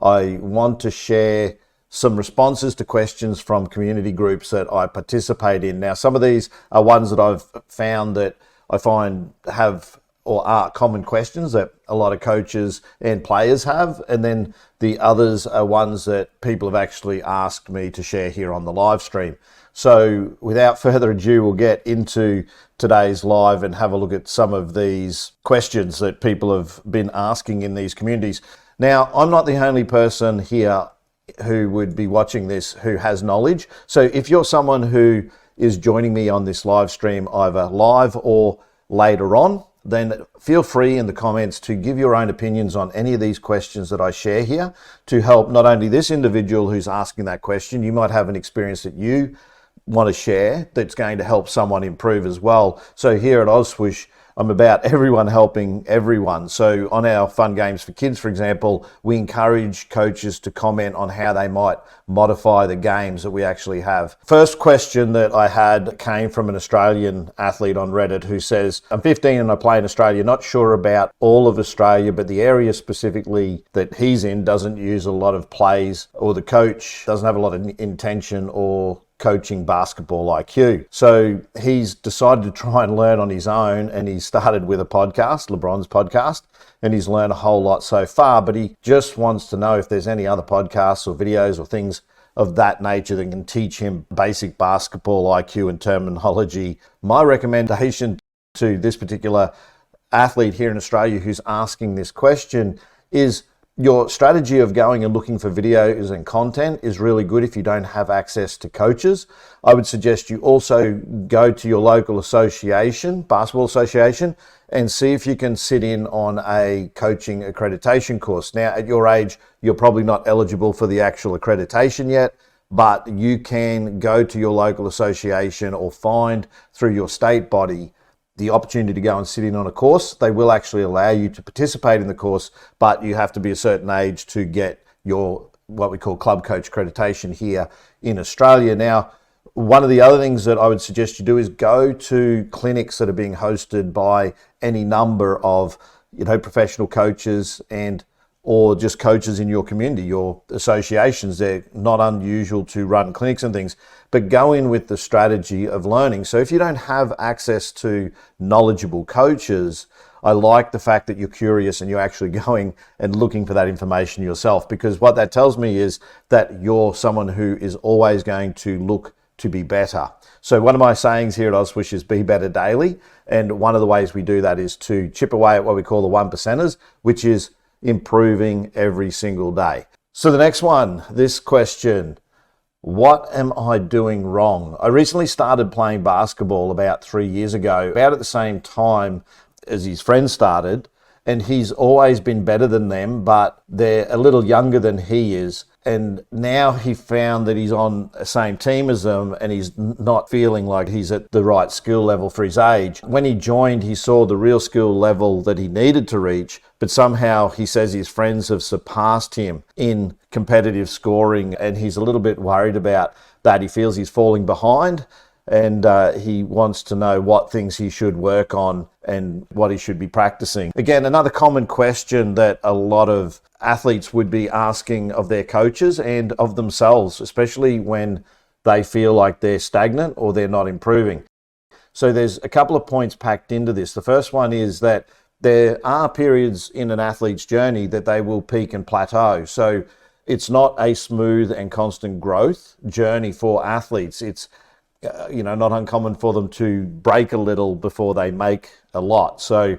I want to share some responses to questions from community groups that I participate in. Now, some of these are ones that I've found that I find have or are common questions that a lot of coaches and players have. And then the others are ones that people have actually asked me to share here on the live stream. So without further ado, we'll get into today's live and have a look at some of these questions that people have been asking in these communities. Now, I'm not the only person here who would be watching this who has knowledge. So if you're someone who is joining me on this live stream, either live or later on, then feel free in the comments to give your own opinions on any of these questions that I share here to help not only this individual who's asking that question. You might have an experience that you want to share that's going to help someone improve as well. So here at Ozswoosh, I'm about everyone helping everyone. So on our Fun Games for Kids, for example, we encourage coaches to comment on how they might modify the games that we actually have. First question that I had came from an Australian athlete on Reddit who says, I'm 15 and I play in Australia, not sure about all of Australia, but the area specifically that he's in doesn't use a lot of plays, or the coach doesn't have a lot of intention or coaching basketball IQ. So he's decided to try and learn on his own, and he started with a podcast, LeBron's podcast, and he's learned a whole lot so far, but he just wants to know if there's any other podcasts or videos or things of that nature that can teach him basic basketball IQ and terminology. My recommendation to this particular athlete here in Australia who's asking this question is your strategy of going and looking for videos and content is really good if you don't have access to coaches. I would suggest you also go to your local association, basketball association, and see if you can sit in on a coaching accreditation course. Now, at your age, you're probably not eligible for the actual accreditation yet, but you can go to your local association or find through your state body the opportunity to go and sit in on a course. They will actually allow you to participate in the course, but you have to be a certain age to get your what we call club coach accreditation here in Australia. Now, one of the other things that I would suggest you do is go to clinics that are being hosted by any number of, professional coaches and or just coaches in your community, your associations. They're not unusual to run clinics and things, but go in with the strategy of learning. So if you don't have access to knowledgeable coaches, I like the fact that you're curious and you're actually going and looking for that information yourself, because what that tells me is that you're someone who is always going to look to be better. So one of my sayings here at Ozswoosh is be better daily. And one of the ways we do that is to chip away at what we call the 1%ers, which is improving every single day. So the next one, this question, what am I doing wrong? I recently started playing basketball about 3 years ago, about at the same time as his friends started, and he's always been better than them, but they're a little younger than he is. And now he found that he's on the same team as them and he's not feeling like he's at the right skill level for his age. When he joined, he saw the real skill level that he needed to reach, but somehow he says his friends have surpassed him in competitive scoring, and he's a little bit worried about that. He feels he's falling behind, and he wants to know what things he should work on and what he should be practicing. Again, another common question that a lot of athletes would be asking of their coaches and of themselves, especially when they feel like they're stagnant or they're not improving. So there's a couple of points packed into this. The first one is that there are periods in an athlete's journey that they will peak and plateau. So it's not a smooth and constant growth journey for athletes. It's not uncommon for them to break a little before they make a lot. So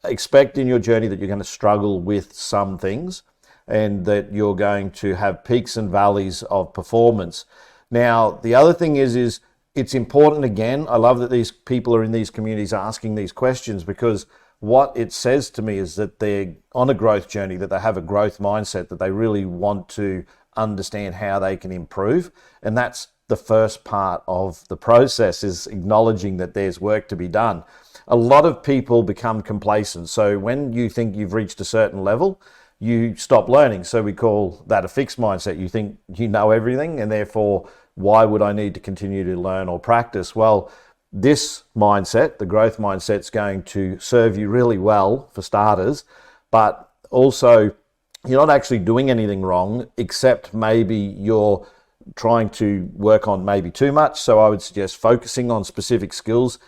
expect in your journey that you're going to struggle with some things and that you're going to have peaks and valleys of performance. Now, the other thing is it's important, again, I love that these people are in these communities asking these questions, because what it says to me is that they're on a growth journey, that they have a growth mindset, that they really want to understand how they can improve. And that's the first part of the process, is acknowledging that there's work to be done. A lot of people become complacent. So when you think you've reached a certain level, you stop learning. So we call that a fixed mindset. You think you know everything, and therefore, why would I need to continue to learn or practice? Well, this mindset, the growth mindset, is going to serve you really well for starters, but also you're not actually doing anything wrong, except maybe you're trying to work on maybe too much. So I would suggest focusing on specific skills,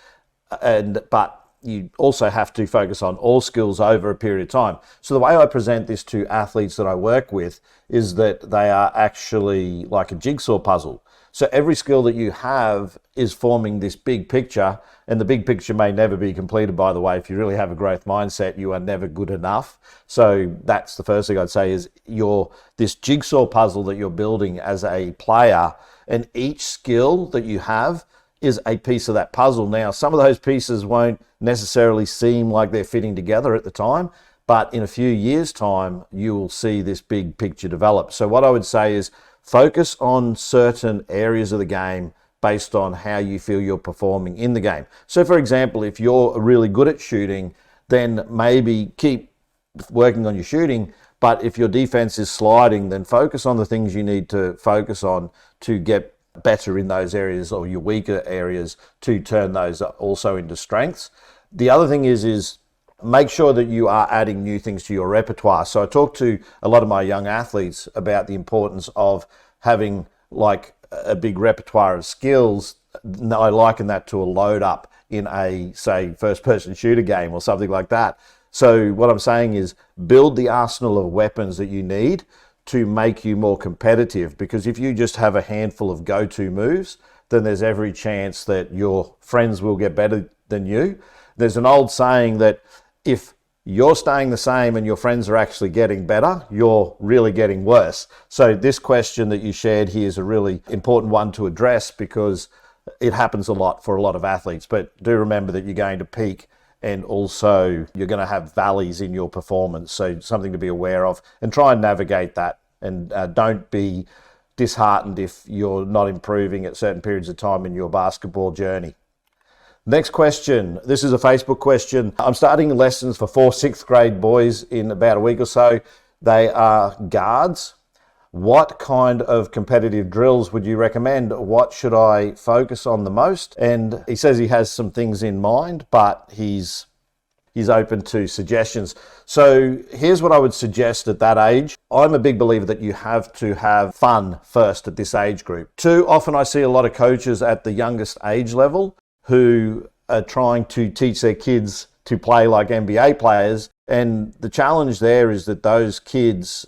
but you also have to focus on all skills over a period of time. So the way I present this to athletes that I work with is that they are actually like a jigsaw puzzle. So every skill that you have is forming this big picture, and the big picture may never be completed, by the way. If you really have a growth mindset, you are never good enough. So that's the first thing I'd say is this jigsaw puzzle that you're building as a player, and each skill that you have is a piece of that puzzle. Now, some of those pieces won't necessarily seem like they're fitting together at the time, but in a few years' time, you will see this big picture develop. So what I would say is focus on certain areas of the game based on how you feel you're performing in the game. So for example, if you're really good at shooting, then maybe keep working on your shooting. But if your defense is sliding, then focus on the things you need to focus on to get better in those areas, or your weaker areas, to turn those also into strengths. The other thing is make sure that you are adding new things to your repertoire. So I talk to a lot of my young athletes about the importance of having like a big repertoire of skills. I liken that to a load up in a, say, first person shooter game or something like that. So what I'm saying is build the arsenal of weapons that you need to make you more competitive, because if you just have a handful of go-to moves, then there's every chance that your friends will get better than you. There's an old saying that if you're staying the same and your friends are actually getting better, you're really getting worse. So this question that you shared here is a really important one to address, because it happens a lot for a lot of athletes. But do remember that you're going to peak, and also you're going to have valleys in your performance. So something to be aware of, and try and navigate that. And don't be disheartened if you're not improving at certain periods of time in your basketball journey. Next question. This is a Facebook question. I'm starting lessons for 4th, 6th grade boys in about a week or so. They are guards. What kind of competitive drills would you recommend? What should I focus on the most? And he says he has some things in mind, but he's open to suggestions. So here's what I would suggest at that age. I'm a big believer that you have to have fun first at this age group. Too often I see a lot of coaches at the youngest age level who are trying to teach their kids to play like NBA players. And the challenge there is that those kids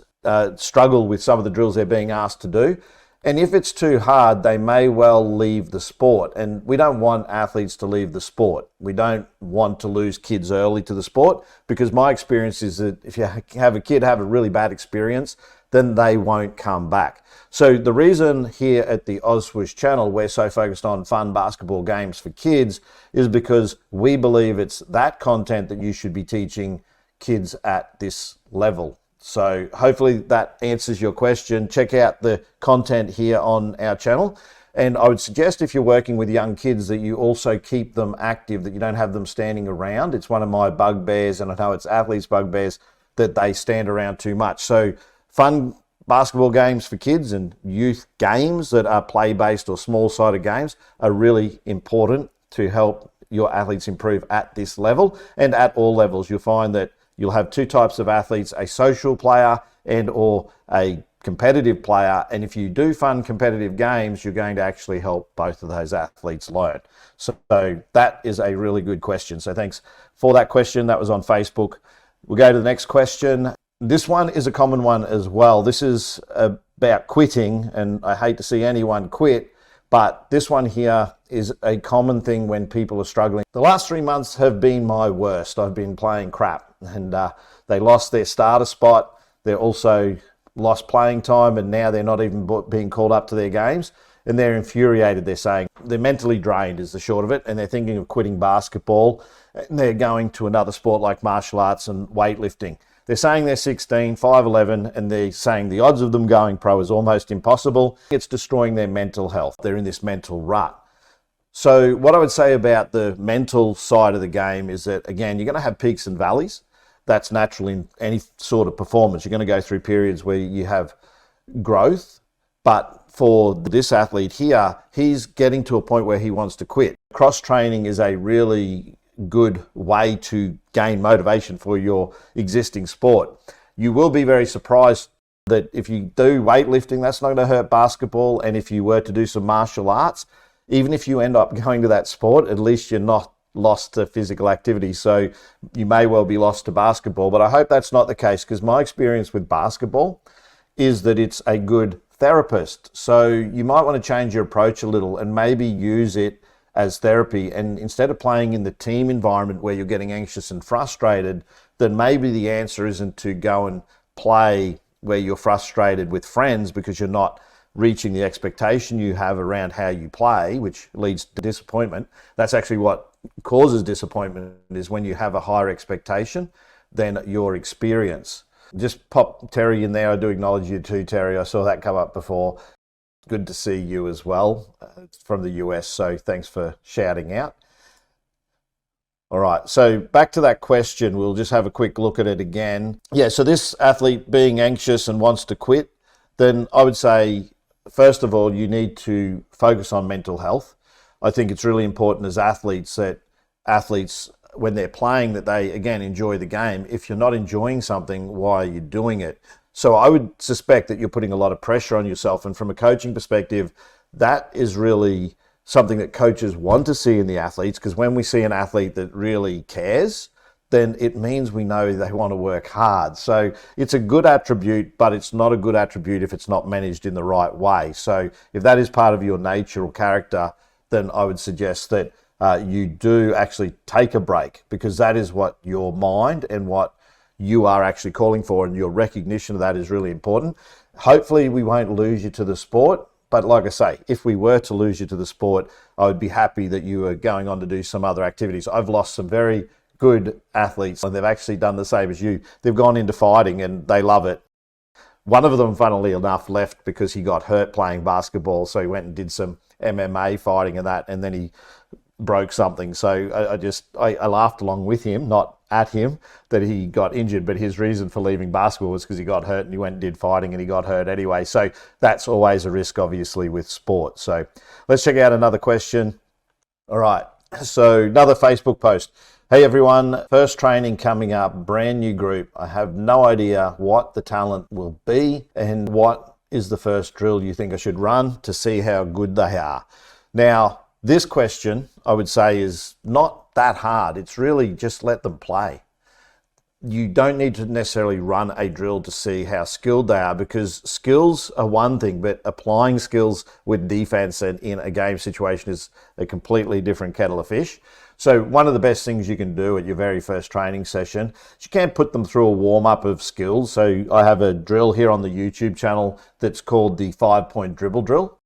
struggle with some of the drills they're being asked to do. And if it's too hard, they may well leave the sport. And we don't want athletes to leave the sport. We don't want to lose kids early to the sport, because my experience is that if you have a kid have a really bad experience, then they won't come back. So the reason here at the Ozswoosh channel we're so focused on fun basketball games for kids is because we believe it's that content that you should be teaching kids at this level. So hopefully that answers your question. Check out the content here on our channel. And I would suggest if you're working with young kids that you also keep them active, that you don't have them standing around. It's one of my bugbears, and I know it's athletes' bugbears, that they stand around too much. So fun basketball games for kids and youth games that are play-based or small-sided games are really important to help your athletes improve at this level. And at all levels, you'll find that you'll have two types of athletes, a social player and or a competitive player. And if you do fun competitive games, you're going to actually help both of those athletes learn. So that is a really good question. So thanks for that question. That was on Facebook. We'll go to the next question. This one is a common one as well. This is about quitting, and I hate to see anyone quit, but this one here is a common thing when people are struggling. The last 3 months have been my worst. I've been playing crap, and they lost their starter spot. They're also lost playing time, and now they're not even being called up to their games, and they're infuriated. They're saying they're mentally drained is the short of it, and they're thinking of quitting basketball, and they're going to another sport like martial arts and weightlifting. They're saying they're 16, 5'11", and they're saying the odds of them going pro is almost impossible. It's destroying their mental health. They're in this mental rut. So what I would say about the mental side of the game is that, again, you're going to have peaks and valleys. That's natural in any sort of performance. You're going to go through periods where you have growth, but for this athlete here, he's getting to a point where he wants to quit. Cross-training is a really good way to gain motivation for your existing sport. You will be very surprised that if you do weightlifting, that's not going to hurt basketball. And if you were to do some martial arts, even if you end up going to that sport, at least you're not lost to physical activity. So you may well be lost to basketball, but I hope that's not the case, because my experience with basketball is that it's a good therapist. So you might want to change your approach a little and maybe use it as therapy. And instead of playing in the team environment where you're getting anxious and frustrated, then maybe the answer isn't to go and play where you're frustrated with friends because you're not reaching the expectation you have around how you play, which leads to disappointment. That's actually what causes disappointment, is when you have a higher expectation than your experience. Just pop Terry in there. I do acknowledge you too, Terry. I saw that come up before. Good to see you as well from the US. So thanks for shouting out. All right, so back to that question. We'll just have a quick look at it again. Yeah, so this athlete being anxious and wants to quit, then I would say, first of all, you need to focus on mental health. I think it's really important as athletes that athletes, when they're playing, that they, again, enjoy the game. If you're not enjoying something, why are you doing it? So I would suspect that you're putting a lot of pressure on yourself. And from a coaching perspective, that is really something that coaches want to see in the athletes, because when we see an athlete that really cares, then it means we know they want to work hard. So it's a good attribute, but it's not a good attribute if it's not managed in the right way. So if that is part of your nature or character, then I would suggest that you do actually take a break, because that is what your mind and what you are actually calling for, and your recognition of that is really important. Hopefully we won't lose you to the sport, but like I say, if we were to lose you to the sport, I would be happy that you were going on to do some other activities. I've lost some very good athletes, and they've actually done the same as you. They've gone into fighting and they love it. One of them, funnily enough, left because he got hurt playing basketball, so he went and did some MMA fighting and that, and then he broke something. So I laughed along with him, not at him, that he got injured, but his reason for leaving basketball was because he got hurt, and he went and did fighting and he got hurt anyway. So that's always a risk, obviously, with sport. So let's check out another question. All right, so another Facebook post. Hey everyone, first training coming up, brand new group. I have no idea what the talent will be and what is the first drill you think I should run to see how good they are. Now, this question, I would say, is not that hard. It's really just let them play. You don't need to necessarily run a drill to see how skilled they are, because skills are one thing, but applying skills with defense and in a game situation is a completely different kettle of fish. So one of the best things you can do at your very first training session is you can put them through a warm-up of skills. So I have a drill here on the YouTube channel that's called the 5-point dribble drill.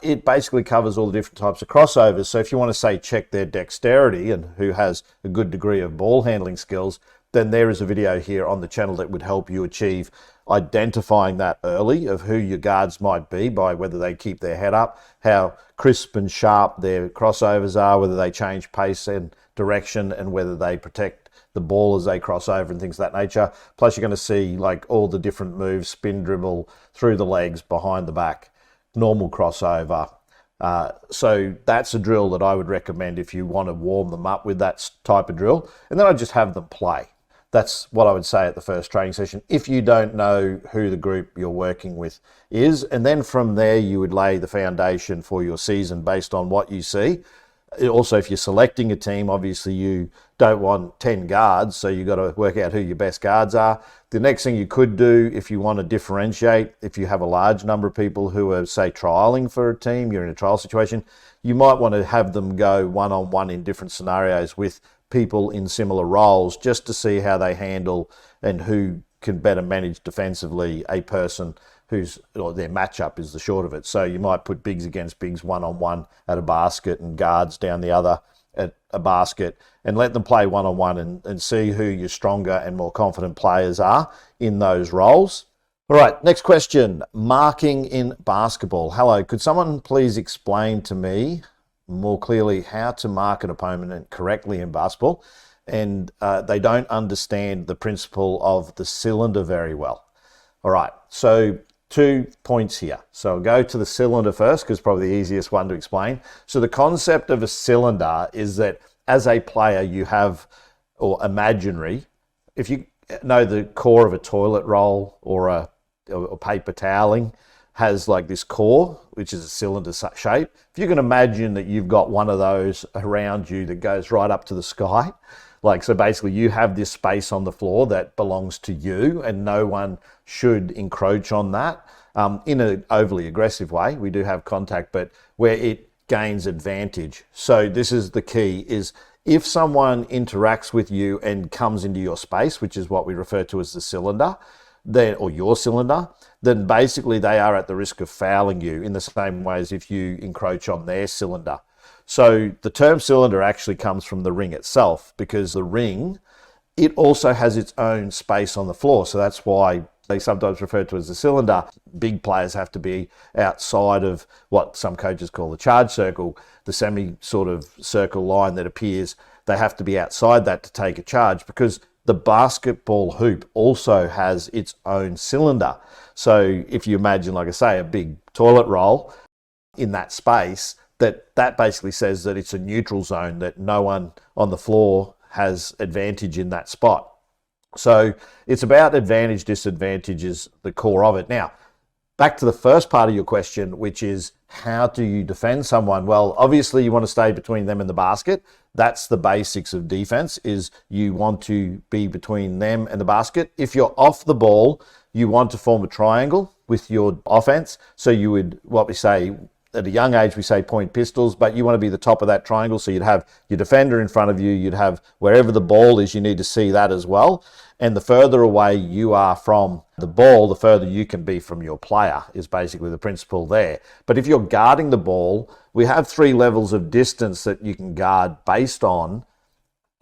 It basically covers all the different types of crossovers. So if you want to say check their dexterity and who has a good degree of ball handling skills, then there is a video here on the channel that would help you achieve identifying that early of who your guards might be by whether they keep their head up, how crisp and sharp their crossovers are, whether they change pace and direction, and whether they protect the ball as they cross over and things of that nature. Plus you're going to see like all the different moves: spin dribble, through the legs, behind the back, normal crossover. So that's a drill that I would recommend if you want to warm them up with that type of drill. And then I just have them play. That's what I would say at the first training session, if you don't know who the group you're working with is. And then from there, you would lay the foundation for your season based on what you see. Also, if you're selecting a team, obviously you don't want 10 guards, so you've got to work out who your best guards are. The next thing you could do, if you want to differentiate, if you have a large number of people who are, say, trialing for a team, you're in a trial situation, you might want to have them go one-on-one in different scenarios with people in similar roles, just to see how they handle and who can better manage defensively a person or their matchup is the short of it. So you might put bigs against bigs one-on-one at a basket and guards down the other at a basket, and let them play one-on-one and see who your stronger and more confident players are in those roles. All right, next question. Marking in basketball. Hello, could someone please explain to me more clearly how to mark an opponent correctly in basketball? And they don't understand the principle of the cylinder very well. All right, so 2 points here. So I'll go to the cylinder first, because probably the easiest one to explain. So the concept of a cylinder is that as a player you have, or imaginary, if you know the core of a toilet roll or a paper toweling has like this core, which is a cylinder shape. If you can imagine that you've got one of those around you that goes right up to the sky, like, so basically you have this space on the floor that belongs to you and no one should encroach on that in an overly aggressive way. We do have contact, but where it gains advantage. So this is the key, is if someone interacts with you and comes into your space, which is what we refer to as the cylinder, then, or your cylinder, then basically they are at the risk of fouling you in the same way as if you encroach on their cylinder. So the term cylinder actually comes from the ring itself, because the ring, it also has its own space on the floor. So that's why they sometimes refer to it as a cylinder. Big players have to be outside of what some coaches call the charge circle, the semi sort of circle line that appears. They have to be outside that to take a charge, because the basketball hoop also has its own cylinder. So if you imagine, like I say, a big toilet roll in that space, that basically says that it's a neutral zone, that no one on the floor has advantage in that spot. So it's about advantage, disadvantage is the core of it. Now, back to the first part of your question, which is how do you defend someone? Well, obviously you want to stay between them and the basket. That's the basics of defense, is you want to be between them and the basket. If you're off the ball, you want to form a triangle with your offense. So you would, what we say, at a young age, we say point pistols, but you want to be the top of that triangle. So you'd have your defender in front of you. You'd have wherever the ball is, you need to see that as well. And the further away you are from the ball, the further you can be from your player, is basically the principle there. But if you're guarding the ball, we have 3 levels of distance that you can guard based on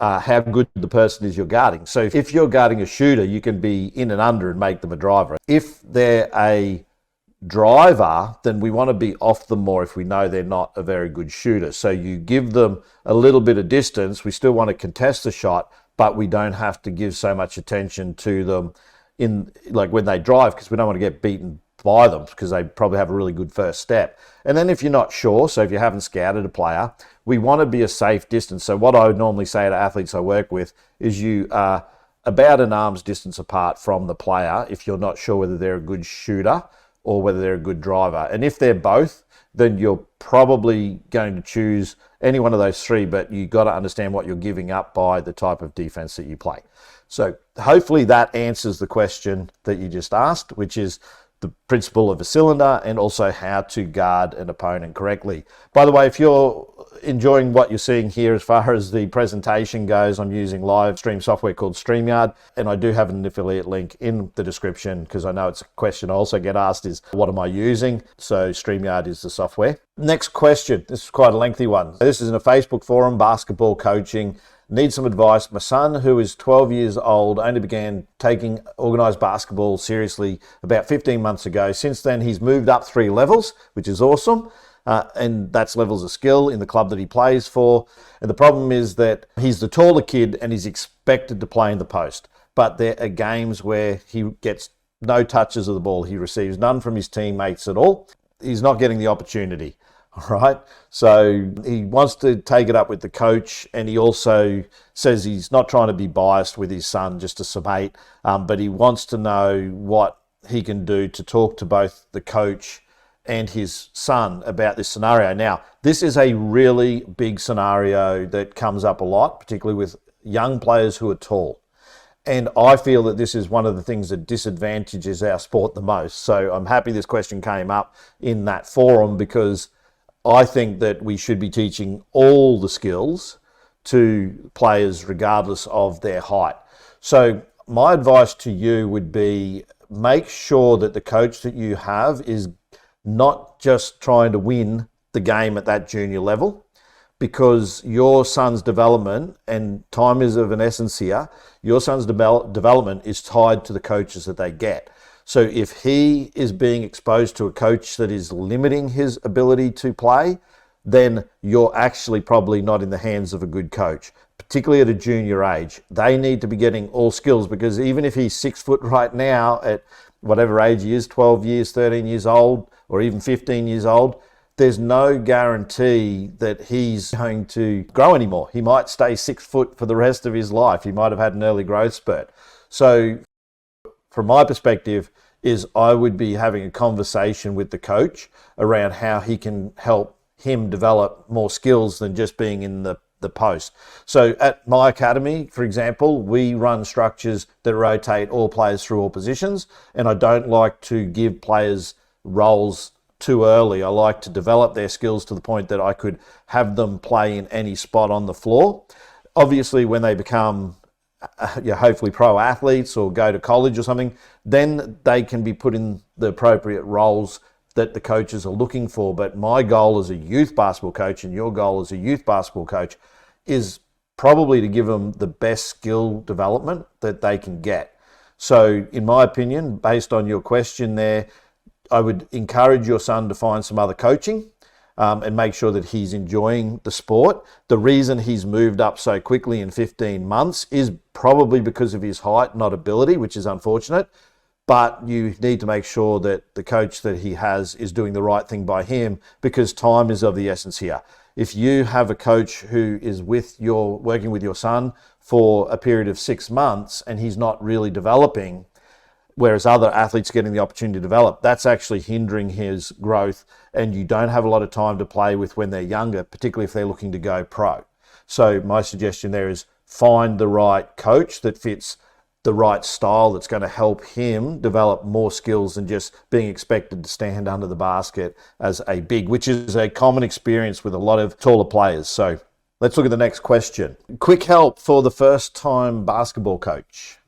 how good the person is you're guarding. So if you're guarding a shooter, you can be in and under and make them a driver. If they're a driver, then we want to be off them more if we know they're not a very good shooter. So you give them a little bit of distance. We still want to contest the shot, but we don't have to give so much attention to them in, like, when they drive, because we don't want to get beaten by them, because they probably have a really good first step. And then if you're not sure, so if you haven't scouted a player, we want to be a safe distance. So what I would normally say to athletes I work with is you are about an arm's distance apart from the player if you're not sure whether they're a good shooter or whether they're a good driver. And if they're both, then you're probably going to choose any one of those 3, but you've got to understand what you're giving up by the type of defense that you play. So hopefully that answers the question that you just asked, which is the principle of a cylinder and also how to guard an opponent correctly. By the way, if you're enjoying what you're seeing here as far as the presentation goes, I'm using live stream software called StreamYard, and I do have an affiliate link in the description, because I know it's a question I also get asked is, what am I using? So StreamYard is the software. Next question. This is quite a lengthy one. This is in a Facebook forum, basketball coaching. Need some advice. My son, who is 12 years old, only began taking organised basketball seriously about 15 months ago. Since then, he's moved up 3 levels, which is awesome. And that's levels of skill in the club that he plays for. And the problem is that he's the taller kid and he's expected to play in the post. But there are games where he gets no touches of the ball. He receives none from his teammates at all. He's not getting the opportunity. All right. So he wants to take it up with the coach, and he also says he's not trying to be biased with his son just to summate, but he wants to know what he can do to talk to both the coach and his son about this scenario. Now, this is a really big scenario that comes up a lot, particularly with young players who are tall. And I feel that this is one of the things that disadvantages our sport the most. So I'm happy this question came up in that forum, because I think that we should be teaching all the skills to players regardless of their height. So my advice to you would be, make sure that the coach that you have is not just trying to win the game at that junior level, because your son's development, and time is of an essence here, your son's development is tied to the coaches that they get. So if he is being exposed to a coach that is limiting his ability to play, then you're actually probably not in the hands of a good coach, particularly at a junior age. They need to be getting all skills, because even if he's 6 foot right now at whatever age he is, 12 years, 13 years old, or even 15 years old, there's no guarantee that he's going to grow anymore. He might stay 6 foot for the rest of his life. He might have had an early growth spurt. So from my perspective is I would be having a conversation with the coach around how he can help him develop more skills than just being in the post. So at my academy, for example, we run structures that rotate all players through all positions, and I don't like to give players roles too early. I like to develop their skills to the point that I could have them play in any spot on the floor. Obviously, when they become hopefully pro athletes or go to college or something, then they can be put in the appropriate roles that the coaches are looking for. But my goal as a youth basketball coach, and your goal as a youth basketball coach, is probably to give them the best skill development that they can get. So in my opinion, based on your question there, I would encourage your son to find some other coaching and make sure that he's enjoying the sport. The reason he's moved up so quickly in 15 months is probably because of his height, not ability, which is unfortunate. But you need to make sure that the coach that he has is doing the right thing by him, because time is of the essence here. If you have a coach who is working with your son for a period of 6 months and he's not really developing, whereas other athletes are getting the opportunity to develop, that's actually hindering his growth, and you don't have a lot of time to play with when they're younger, particularly if they're looking to go pro. So my suggestion there is find the right coach that fits the right style that's going to help him develop more skills than just being expected to stand under the basket as a big, which is a common experience with a lot of taller players. So let's look at the next question. Quick help for the first-time basketball coach.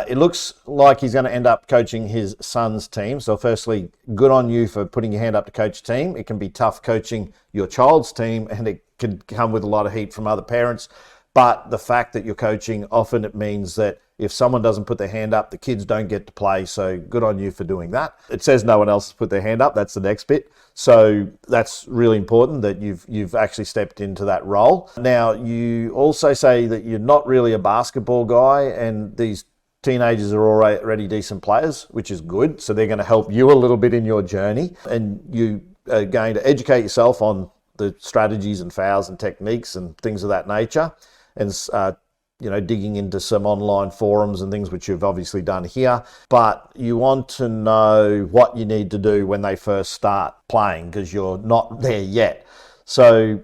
It looks like he's going to end up coaching his son's team. So firstly, good on you for putting your hand up to coach a team. It can be tough coaching your child's team, and it can come with a lot of heat from other parents. But the fact that you're coaching, often it means that if someone doesn't put their hand up, the kids don't get to play. So good on you for doing that. It says no one else has put their hand up. That's the next bit. So that's really important that you've actually stepped into that role. Now, you also say that you're not really a basketball guy, and these teenagers are already decent players, which is good. So they're going to help you a little bit in your journey, and you are going to educate yourself on the strategies and fouls and techniques and things of that nature, and digging into some online forums and things, which you've obviously done here. But you want to know what you need to do when they first start playing, because you're not there yet. So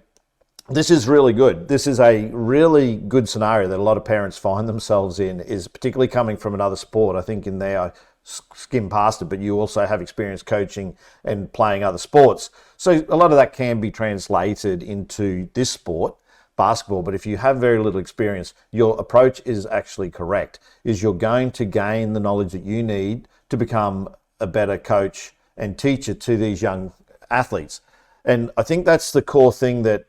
this is really good. This is a really good scenario that a lot of parents find themselves in, is particularly coming from another sport. I think in there, I skimmed past it, but you also have experience coaching and playing other sports. So a lot of that can be translated into this sport, basketball. But if you have very little experience, your approach is actually correct, is you're going to gain the knowledge that you need to become a better coach and teacher to these young athletes. And I think that's the core thing that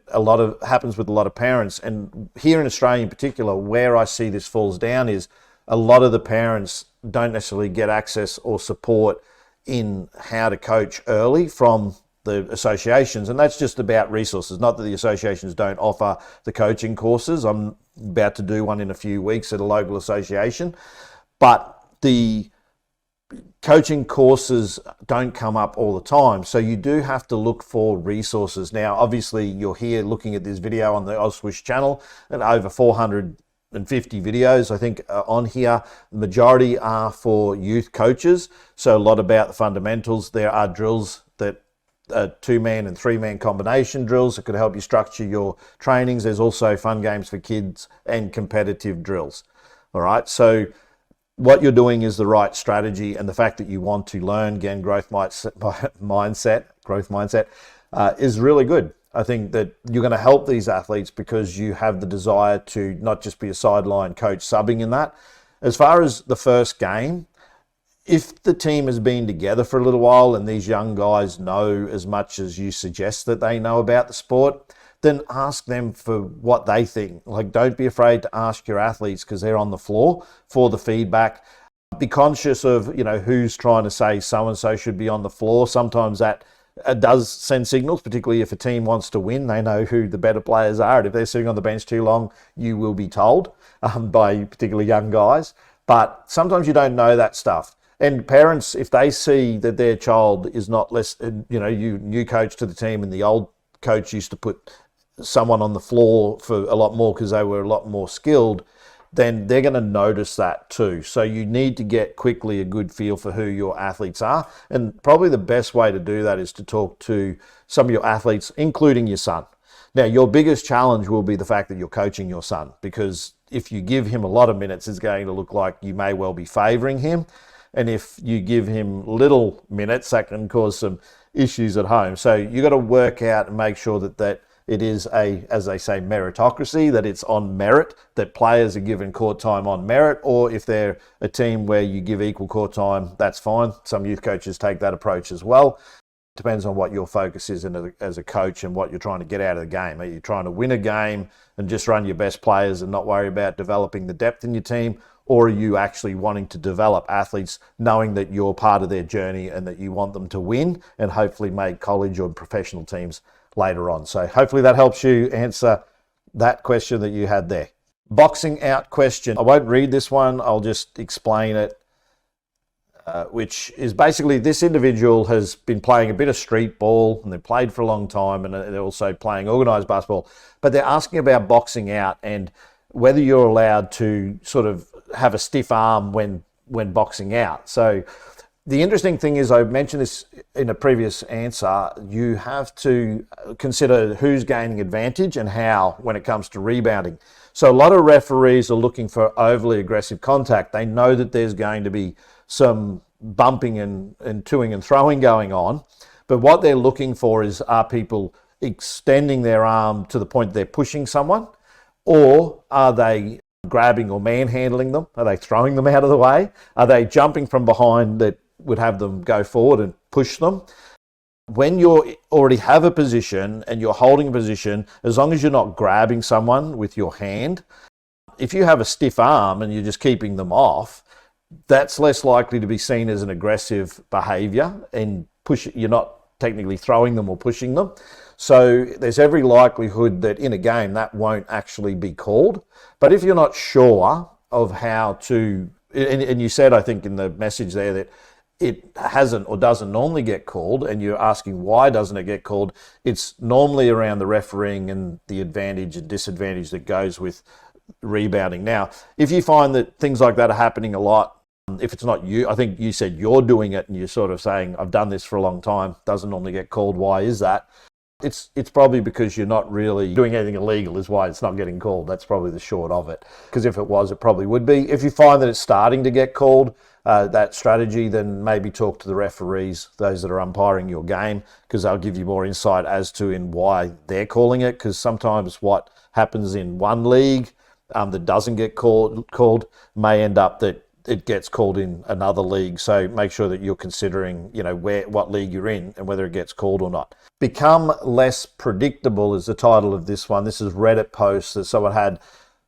happens with a lot of parents. And here in Australia in particular, where I see this falls down is a lot of the parents don't necessarily get access or support in how to coach early from the associations. And that's just about resources. Not that the associations don't offer the coaching courses. I'm about to do one in a few weeks at a local association. But the coaching courses don't come up all the time. So you do have to look for resources. Now, obviously, you're here looking at this video on the Ozswoosh channel, and over 450 videos, I think, on here. The majority are for youth coaches. So a lot about the fundamentals. There are drills that 2-man and 3-man combination drills that could help you structure your trainings. There's also fun games for kids and competitive drills. All right. So what you're doing is the right strategy, and the fact that you want to learn, again, growth mindset is really good. I think that you're going to help these athletes because you have the desire to not just be a sideline coach subbing in that. As far as the first game, if the team has been together for a little while and these young guys know as much as you suggest that they know about the sport, then ask them for what they think. Like, don't be afraid to ask your athletes, because they're on the floor, for the feedback. Be conscious of, who's trying to say so-and-so should be on the floor. Sometimes that does send signals, particularly if a team wants to win. They know who the better players are. And if they're sitting on the bench too long, you will be told by particularly young guys. But sometimes you don't know that stuff. And parents, if they see that their child is not less, you new coach to the team, and the old coach used to put someone on the floor for a lot more because they were a lot more skilled, then they're going to notice that too. So you need to get quickly a good feel for who your athletes are. And probably the best way to do that is to talk to some of your athletes, including your son. Now, your biggest challenge will be the fact that you're coaching your son, because if you give him a lot of minutes, it's going to look like you may well be favouring him. And if you give him little minutes, that can cause some issues at home. So you've got to work out and make sure that it is as they say, meritocracy, that it's on merit, that players are given court time on merit, or if they're a team where you give equal court time, that's fine. Some youth coaches take that approach as well. Depends on what your focus is as a coach and what you're trying to get out of the game. Are you trying to win a game and just run your best players and not worry about developing the depth in your team? Or are you actually wanting to develop athletes knowing that you're part of their journey and that you want them to win and hopefully make college or professional teams later on? So hopefully that helps you answer that question that you had there. Boxing out question. I won't read this one. I'll just explain it. Which is basically, this individual has been playing a bit of street ball and they've played for a long time, and they're also playing organised basketball, but they're asking about boxing out and whether you're allowed to sort of have a stiff arm when boxing out. So the interesting thing is, I mentioned this in a previous answer, you have to consider who's gaining advantage and how when it comes to rebounding. So a lot of referees are looking for overly aggressive contact. They know that there's going to be some bumping and toing and throwing going on, but what they're looking for is, are people extending their arm to the point they're pushing someone, or are they grabbing or manhandling them? Are they throwing them out of the way? Are they jumping from behind that would have them go forward and push them? When you already have a position and you're holding a position, as long as you're not grabbing someone with your hand, if you have a stiff arm and you're just keeping them off, that's less likely to be seen as an aggressive behaviour, and you're not technically throwing them or pushing them. So there's every likelihood that in a game that won't actually be called. But if you're not sure of how to, and you said, I think in the message there, that it hasn't or doesn't normally get called, and you're asking why doesn't it get called, it's normally around the refereeing and the advantage and disadvantage that goes with rebounding. Now, if you find that things like that are happening a lot, if it's not you, I think you said you're doing it and you're sort of saying, I've done this for a long time, doesn't normally get called, why is that? It's probably because you're not really doing anything illegal is why it's not getting called. That's probably the short of it. Because if it was, it probably would be. If you find that it's starting to get called, that strategy, then maybe talk to the referees, those that are umpiring your game, because they'll give you more insight as to in why they're calling it. Because sometimes what happens in one league that doesn't get called may end up that it gets called in another league. So make sure that you're considering, what league you're in and whether it gets called or not. Become less predictable is the title of this one. This is Reddit post that someone had.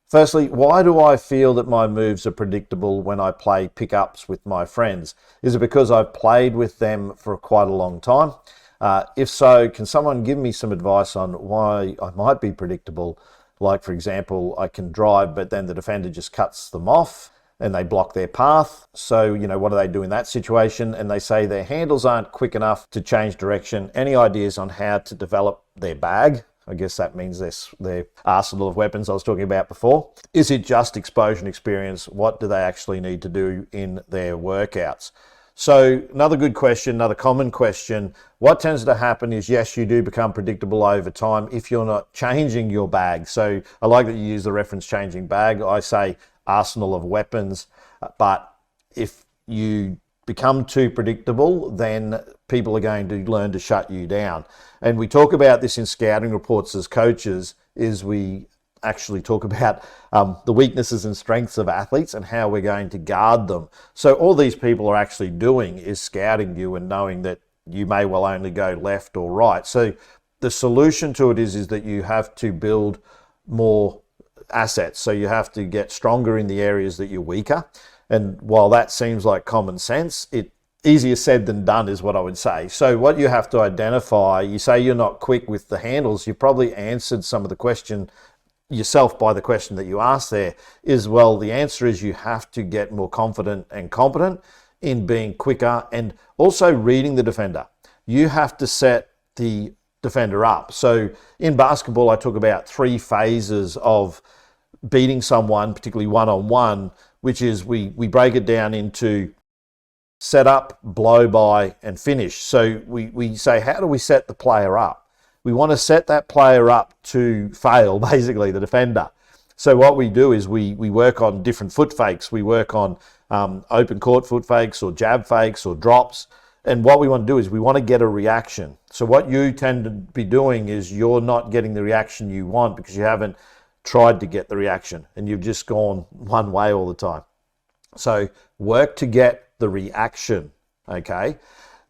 Firstly, why do I feel that my moves are predictable when I play pickups with my friends? Is it because I've played with them for quite a long time? If so, can someone give me some advice on why I might be predictable? Like, for example, I can drive, but then the defender just cuts them off and they block their path. So, what do they do in that situation? And they say their handles aren't quick enough to change direction. Any ideas on how to develop their bag? I guess that means their arsenal of weapons I was talking about before. Is it just exposure and experience? What do they actually need to do in their workouts? So another good question, another common question. What tends to happen is, yes, you do become predictable over time if you're not changing your bag. So I like that you use the reference changing bag. I say arsenal of weapons, but if you become too predictable, then people are going to learn to shut you down. And we talk about this in scouting reports as coaches, is we actually talk about the weaknesses and strengths of athletes and how we're going to guard them. So all these people are actually doing is scouting you and knowing that you may well only go left or right. So the solution to it is that you have to build more assets. So you have to get stronger in the areas that you're weaker. And while that seems like common sense, it easier said than done is what I would say. So what you have to identify, you say you're not quick with the handles, you probably answered some of the question yourself by the question that you asked there, is, well, the answer is you have to get more confident and competent in being quicker and also reading the defender. You have to set the defender up. So in basketball, I talk about 3 phases of beating someone, particularly one-on-one, which is we break it down into set up, blow by, and finish. So we say, how do we set the player up? We want to set that player up to fail, basically, the defender. So what we do is we work on different foot fakes. We work on open court foot fakes or jab fakes or drops. And what we want to do is we want to get a reaction. So what you tend to be doing is you're not getting the reaction you want because you haven't tried to get the reaction and you've just gone one way all the time. So work to get the reaction, okay?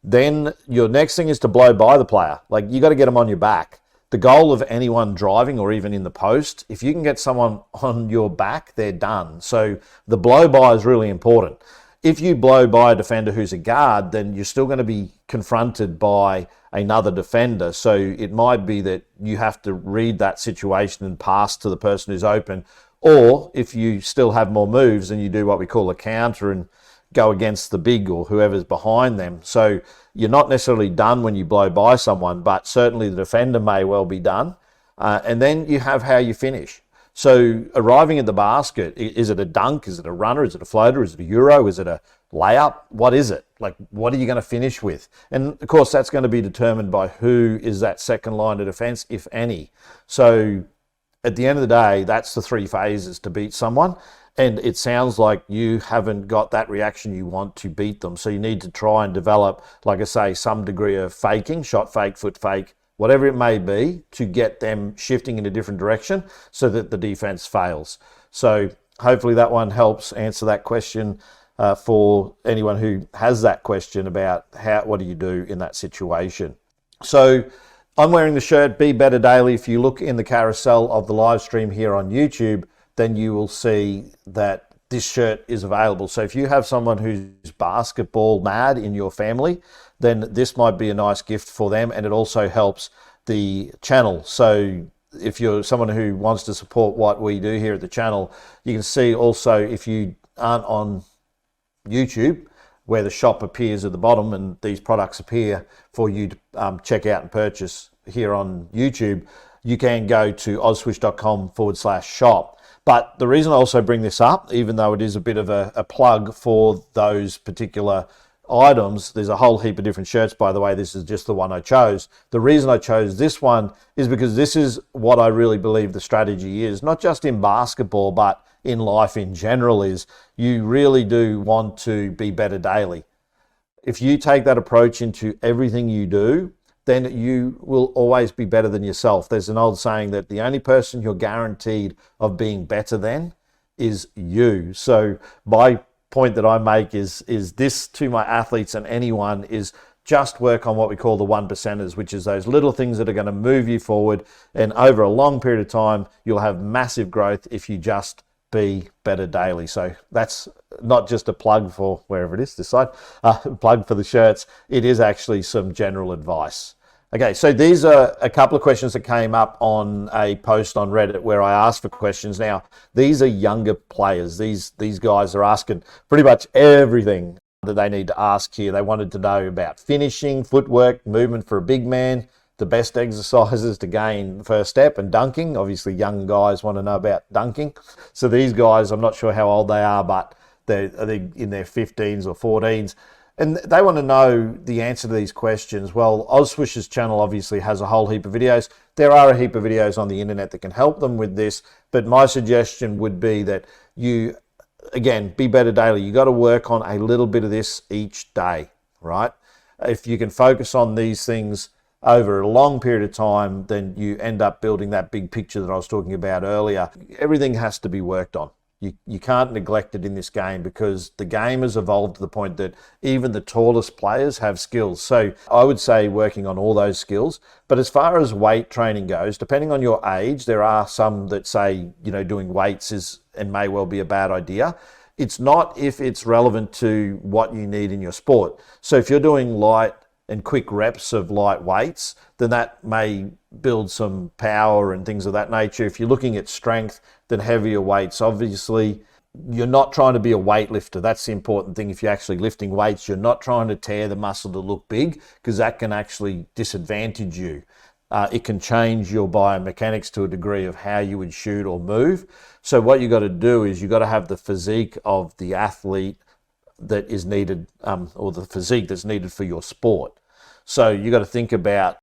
Then your next thing is to blow by the player. Like, you got to get them on your back. The goal of anyone driving or even in the post, if you can get someone on your back, they're done. So the blow by is really important. If you blow by a defender who's a guard, then you're still going to be confronted by another defender. So it might be that you have to read that situation and pass to the person who's open. Or if you still have more moves, then you do what we call a counter and go against the big or whoever's behind them. So you're not necessarily done when you blow by someone, but certainly the defender may well be done. And then you have how you finish. So arriving at the basket, is it a dunk? Is it a runner? Is it a floater? Is it a euro? Is it a layup? What is it? Like, what are you going to finish with? And of course, that's going to be determined by who is that second line of defense, if any. So at the end of the day, that's the three phases to beat someone. And it sounds like you haven't got that reaction you want to beat them. So you need to try and develop, like I say, some degree of faking, shot fake, foot fake, whatever it may be, to get them shifting in a different direction so that the defense fails. So hopefully that one helps answer that question for anyone who has that question about what do you do in that situation. So I'm wearing the shirt Be Better Daily. If you look in the carousel of the live stream here on YouTube, then you will see that this shirt is available. So if you have someone who's basketball mad in your family, then this might be a nice gift for them, and it also helps the channel. So if you're someone who wants to support what we do here at the channel, you can see also, if you aren't on YouTube, where the shop appears at the bottom and these products appear for you to check out and purchase here on YouTube, you can go to ozswoosh.com/shop. But the reason I also bring this up, even though it is a bit of a plug for those particular items, there's a whole heap of different shirts, by the way. This is just the one I chose. The reason I chose this one is because this is what I really believe the strategy is, not just in basketball, but in life in general, is you really do want to be better daily. If you take that approach into everything you do, then you will always be better than yourself. There's an old saying that the only person you're guaranteed of being better than is you. So my point that I make is this to my athletes and anyone is just work on what we call the 1%ers, which is those little things that are going to move you forward. And over a long period of time, you'll have massive growth if you just be better daily. So that's not just a plug for wherever it is, this side, plug for the shirts. It is actually some general advice. Okay, so these are a couple of questions that came up on a post on Reddit where I asked for questions. Now, these are younger players. These guys are asking pretty much everything that they need to ask here. They wanted to know about finishing, footwork, movement for a big man, the best exercises to gain first step, and dunking. Obviously, young guys want to know about dunking. So these guys, I'm not sure how old they are, but they're in their 15s or 14s. And they want to know the answer to these questions. Well, Ozswoosh's channel obviously has a whole heap of videos. There are a heap of videos on the internet that can help them with this. But my suggestion would be that you, again, be better daily. You got to work on a little bit of this each day, right? If you can focus on these things over a long period of time, then you end up building that big picture that I was talking about earlier. Everything has to be worked on. You can't neglect it in this game because the game has evolved to the point that even the tallest players have skills. So I would say working on all those skills. But as far as weight training goes, depending on your age, there are some that say, doing weights is and may well be a bad idea. It's not if it's relevant to what you need in your sport. So if you're doing light and quick reps of light weights, then that may build some power and things of that nature. If you're looking at strength, then heavier weights. Obviously, you're not trying to be a weightlifter. That's the important thing. If you're actually lifting weights, you're not trying to tear the muscle to look big, because that can actually disadvantage you. It can change your biomechanics to a degree of how you would shoot or move. So what you got to do is you got to have the physique of the athlete that is needed, or the physique that's needed for your sport. So you got to think about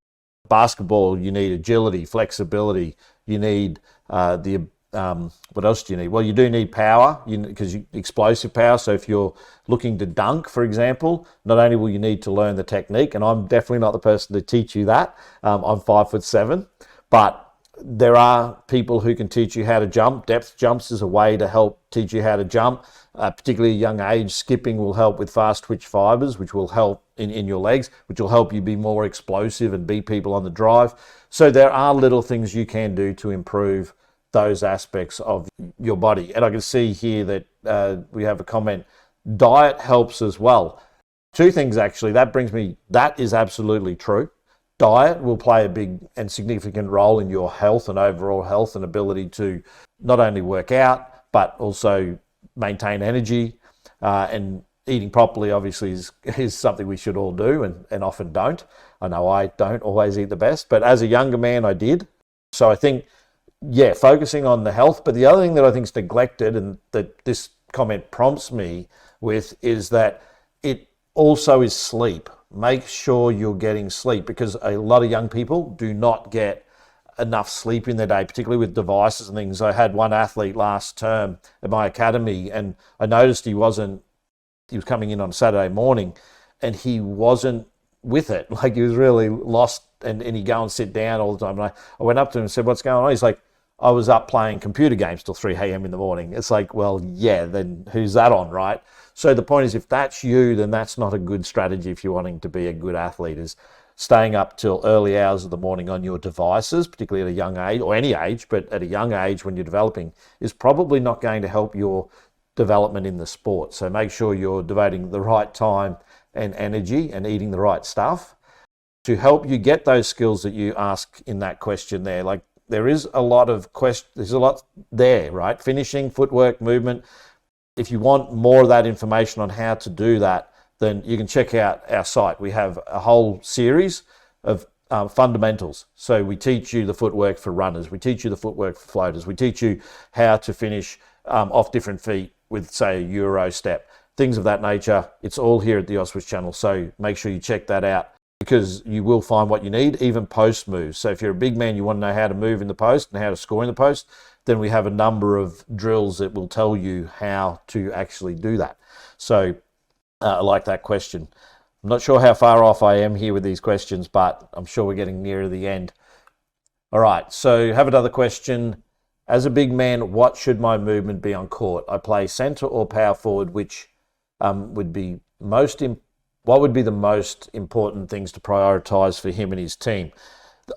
basketball. You need agility, flexibility. You need what else do you need? Well, you do need power, because explosive power. So if you're looking to dunk, for example, not only will you need to learn the technique, and I'm definitely not the person to teach you that. I'm 5'7", but there are people who can teach you how to jump. Depth jumps is a way to help teach you how to jump. Particularly at a young age, skipping will help with fast twitch fibers, which will help in your legs, which will help you be more explosive and beat people on the drive. So there are little things you can do to improve those aspects of your body. And I can see here that we have a comment, diet helps as well. Two things actually, that is absolutely true. Diet will play a big and significant role in your health and overall health and ability to not only work out, but also maintain energy. And eating properly obviously is something we should all do and often don't. I know I don't always eat the best, but as a younger man I did. So I think, yeah, focusing on the health. But the other thing that I think is neglected, and that this comment prompts me with, is that it also is sleep. Make sure you're getting sleep, because a lot of young people do not get enough sleep in their day, particularly with devices and things. I had one athlete last term at my academy, and I noticed he was coming in on Saturday morning and he wasn't with it. Like, he was really lost, and he'd go and sit down all the time. And I went up to him and said, "What's going on?" He's like, "I was up playing computer games till 3 a.m. in the morning." It's like, well, yeah, then who's that on, right? So the point is, if that's you, then that's not a good strategy if you're wanting to be a good athlete, is staying up till early hours of the morning on your devices, particularly at a young age, or any age, but at a young age when you're developing, is probably not going to help your development in the sport. So make sure you're devoting the right time and energy and eating the right stuff to help you get those skills that you ask in that question there. Like, there is a lot of there's a lot there, right? Finishing, footwork, movement. If you want more of that information on how to do that, then you can check out our site. We have a whole series of fundamentals. So we teach you the footwork for runners. We teach you the footwork for floaters. We teach you how to finish off different feet with, say, a Euro step, things of that nature. It's all here at the Ozswoosh channel. So make sure you check that out, because you will find what you need, even post moves. So if you're a big man, you want to know how to move in the post and how to score in the post, then we have a number of drills that will tell you how to actually do that. So I like that question. I'm not sure how far off I am here with these questions, but I'm sure we're getting nearer the end. All right, so have another question. As a big man, what should my movement be on court? I play centre or power forward, which would be what would be the most important things to prioritise for him and his team?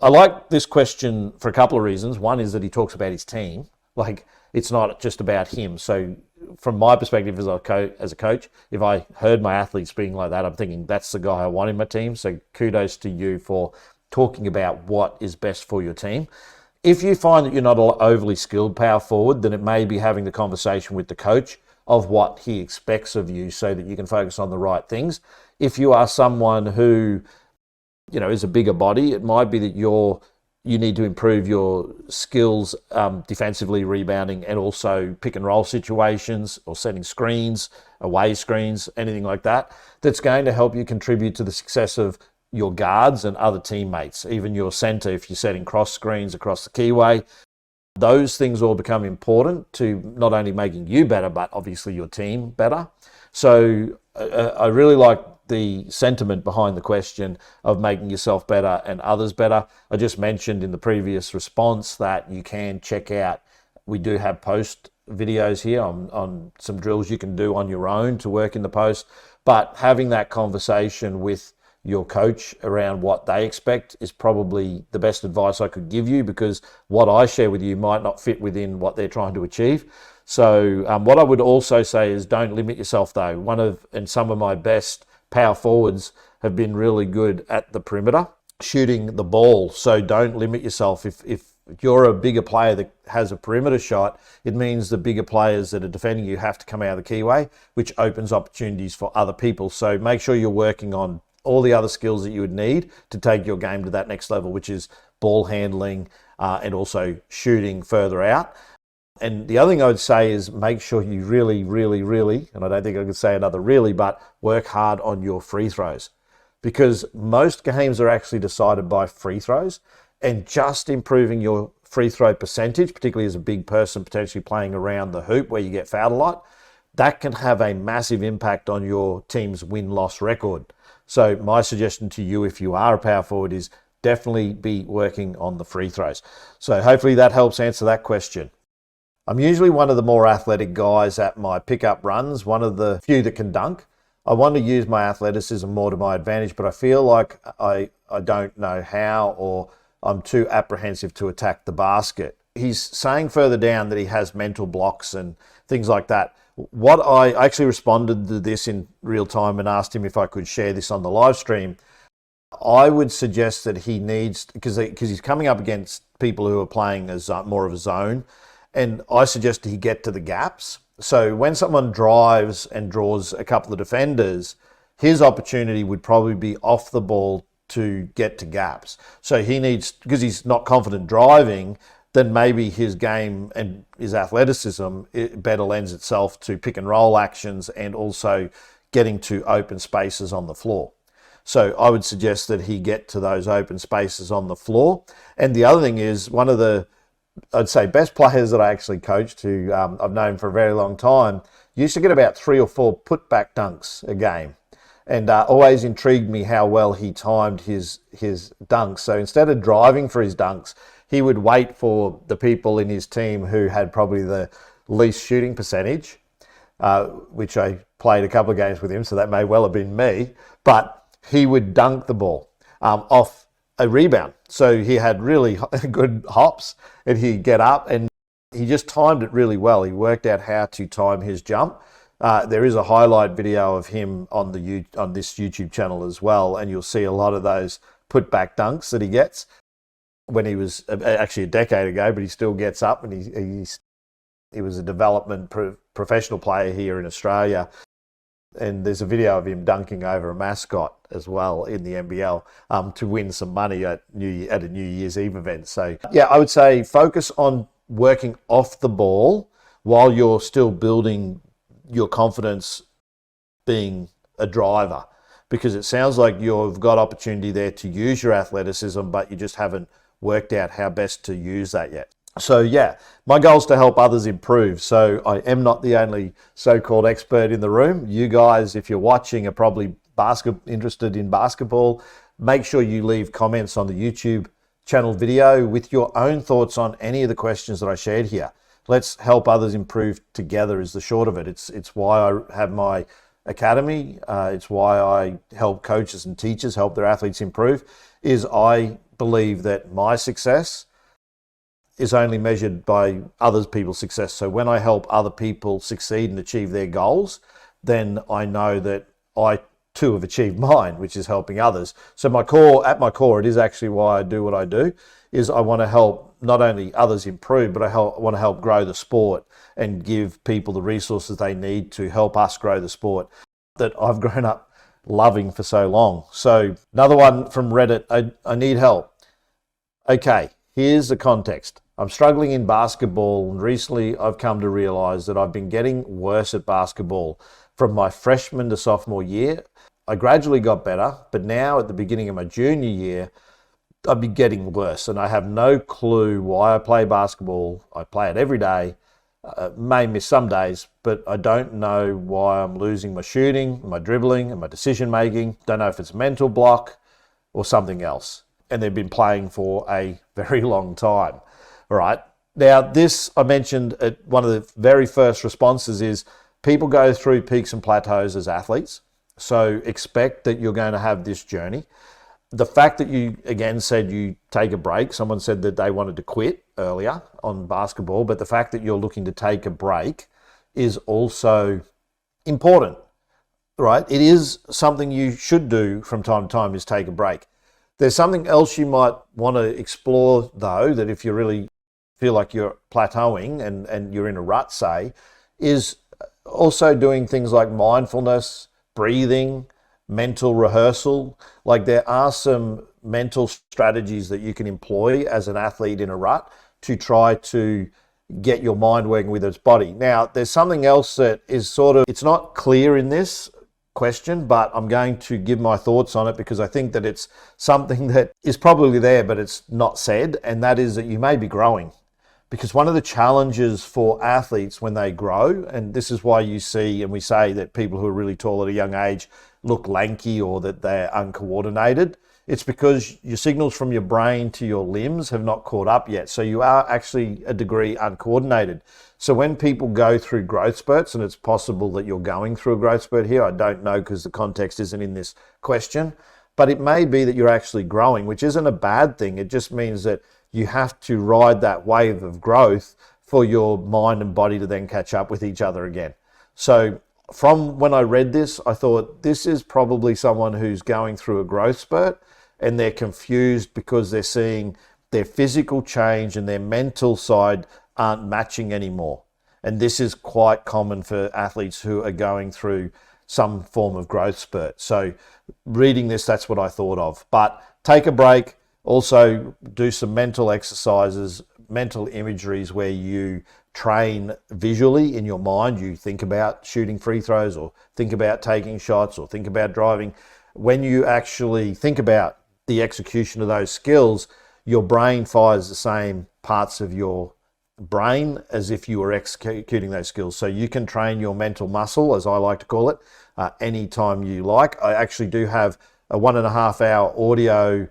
I like this question for a couple of reasons. One is that he talks about his team. Like, it's not just about him. So from my perspective as a coach, if I heard my athletes being like that, I'm thinking that's the guy I want in my team. So kudos to you for talking about what is best for your team. If you find that you're not an overly skilled power forward, then it may be having the conversation with the coach of what he expects of you so that you can focus on the right things. If you are someone who, is a bigger body, it might be that you need to improve your skills defensively, rebounding, and also pick and roll situations or setting screens, away screens, anything like that. That's going to help you contribute to the success of your guards and other teammates, even your centre if you're setting cross screens across the keyway. Those things all become important to not only making you better, but obviously your team better. So I really like the sentiment behind the question of making yourself better and others better. I just mentioned in the previous response that you can check out, we do have post videos here on some drills you can do on your own to work in the post, but having that conversation with your coach around what they expect is probably the best advice I could give you, because what I share with you might not fit within what they're trying to achieve. So what I would also say is don't limit yourself though. Some of my best power forwards have been really good at the perimeter, shooting the ball. So don't limit yourself. If you're a bigger player that has a perimeter shot, it means the bigger players that are defending you have to come out of the keyway, which opens opportunities for other people. So make sure you're working on all the other skills that you would need to take your game to that next level, which is ball handling and also shooting further out. And the other thing I would say is make sure you really, and I don't think I could say another really, but work hard on your free throws, because most games are actually decided by free throws, and just improving your free throw percentage, particularly as a big person potentially playing around the hoop where you get fouled a lot, that can have a massive impact on your team's win-loss record. So my suggestion to you, if you are a power forward, is definitely be working on the free throws. So hopefully that helps answer that question. I'm usually one of the more athletic guys at my pickup runs, one of the few that can dunk. I want to use my athleticism more to my advantage, but I feel like I don't know how, or I'm too apprehensive to attack the basket. He's saying further down that he has mental blocks and things like that. What I actually responded to this in real time and asked him if I could share this on the live stream. I would suggest that he needs, because he's coming up against people who are playing as more of a zone, and I suggest he get to the gaps. So when someone drives and draws a couple of defenders, his opportunity would probably be off the ball to get to gaps. So he needs, because he's not confident driving, then maybe his game and his athleticism, it better lends itself to pick and roll actions and also getting to open spaces on the floor. So I would suggest that he get to those open spaces on the floor. And the other thing is, one of the, I'd say, best players that I actually coached, who I've known for a very long time, used to get about 3 or 4 putback dunks a game. And always intrigued me how well he timed his dunks. So instead of driving for his dunks, he would wait for the people in his team who had probably the least shooting percentage, which I played a couple of games with him, so that may well have been me, but he would dunk the ball off a rebound. So he had really good hops, and he'd get up, and he just timed it really well. He worked out how to time his jump. There is a highlight video of him on this YouTube channel as well, and you'll see a lot of those putback dunks that he gets when he was actually a decade ago, but he still gets up, and he was a development professional player here in Australia. And there's a video of him dunking over a mascot as well in the NBL to win some money at a New Year's Eve event. So yeah, I would say focus on working off the ball while you're still building your confidence being a driver, because it sounds like you've got opportunity there to use your athleticism, but you just haven't worked out how best to use that yet. So yeah, my goal is to help others improve. So I am not the only so-called expert in the room. You guys, if you're watching, are probably interested in basketball. Make sure you leave comments on the YouTube channel video with your own thoughts on any of the questions that I shared here. Let's help others improve together is the short of it. It's why I have my academy. It's why I help coaches and teachers help their athletes improve, is I believe that my success is only measured by other people's success. So when I help other people succeed and achieve their goals, then I know that I too have achieved mine, which is helping others. So at my core, it is actually why I do what I do, is I want to help not only others improve, but I want to help grow the sport and give people the resources they need to help us grow the sport that I've grown up loving for so long. So another one from Reddit, I need help. Okay, here's the context. I'm struggling in basketball, and recently I've come to realize that I've been getting worse at basketball from my freshman to sophomore year. I gradually got better, but now at the beginning of my junior year, I've been getting worse, and I have no clue why I play basketball. I play it every day, may miss some days, but I don't know why I'm losing my shooting, my dribbling, and my decision making. Don't know if it's a mental block or something else. And they've been playing for a very long time. All right. Now, this I mentioned at one of the very first responses is people go through peaks and plateaus as athletes. So expect that you're going to have this journey. The fact that you, again, said you take a break, someone said that they wanted to quit earlier on basketball, but the fact that you're looking to take a break is also important, right? It is something you should do from time to time, is take a break. There's something else you might want to explore, though, that if you really feel like you're plateauing and you're in a rut, say, is also doing things like mindfulness, breathing, mental rehearsal. Like there are some mental strategies that you can employ as an athlete in a rut to try to get your mind working with its body. Now, there's something else that is it's not clear in this question, but I'm going to give my thoughts on it because I think that it's something that is probably there, but it's not said, and that is that you may be growing. Because one of the challenges for athletes when they grow, and this is why you see and we say that people who are really tall at a young age look lanky or that they're uncoordinated, it's because your signals from your brain to your limbs have not caught up yet. So you are actually a degree uncoordinated. So when people go through growth spurts, and it's possible that you're going through a growth spurt here, I don't know because the context isn't in this question, but it may be that you're actually growing, which isn't a bad thing. It just means that you have to ride that wave of growth for your mind and body to then catch up with each other again. So from when I read this, I thought this is probably someone who's going through a growth spurt and they're confused because they're seeing their physical change and their mental side aren't matching anymore. And this is quite common for athletes who are going through some form of growth spurt. So reading this, that's what I thought of. But take a break. Also do some mental exercises, mental imageries where you train visually in your mind. You think about shooting free throws or think about taking shots or think about driving. When you actually think about the execution of those skills, your brain fires the same parts of your brain as if you were executing those skills. So you can train your mental muscle, as I like to call it, anytime you like. I actually do have a 1.5 hour audio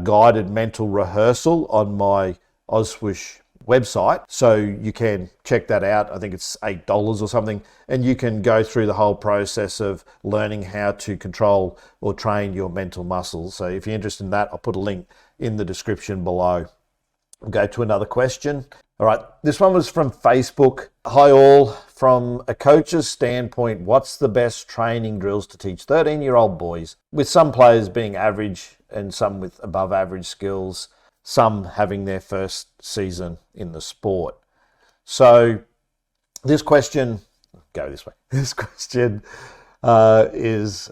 guided mental rehearsal on my Ozswoosh website. So you can check that out. I think it's $8 or something. And you can go through the whole process of learning how to control or train your mental muscles. So if you're interested in that, I'll put a link in the description below. We'll go to another question. All right, this one was from Facebook. Hi all, from a coach's standpoint, what's the best training drills to teach 13-year-old boys, with some players being average and some with above average skills, some having their first season in the sport? So this question, go this way. This question is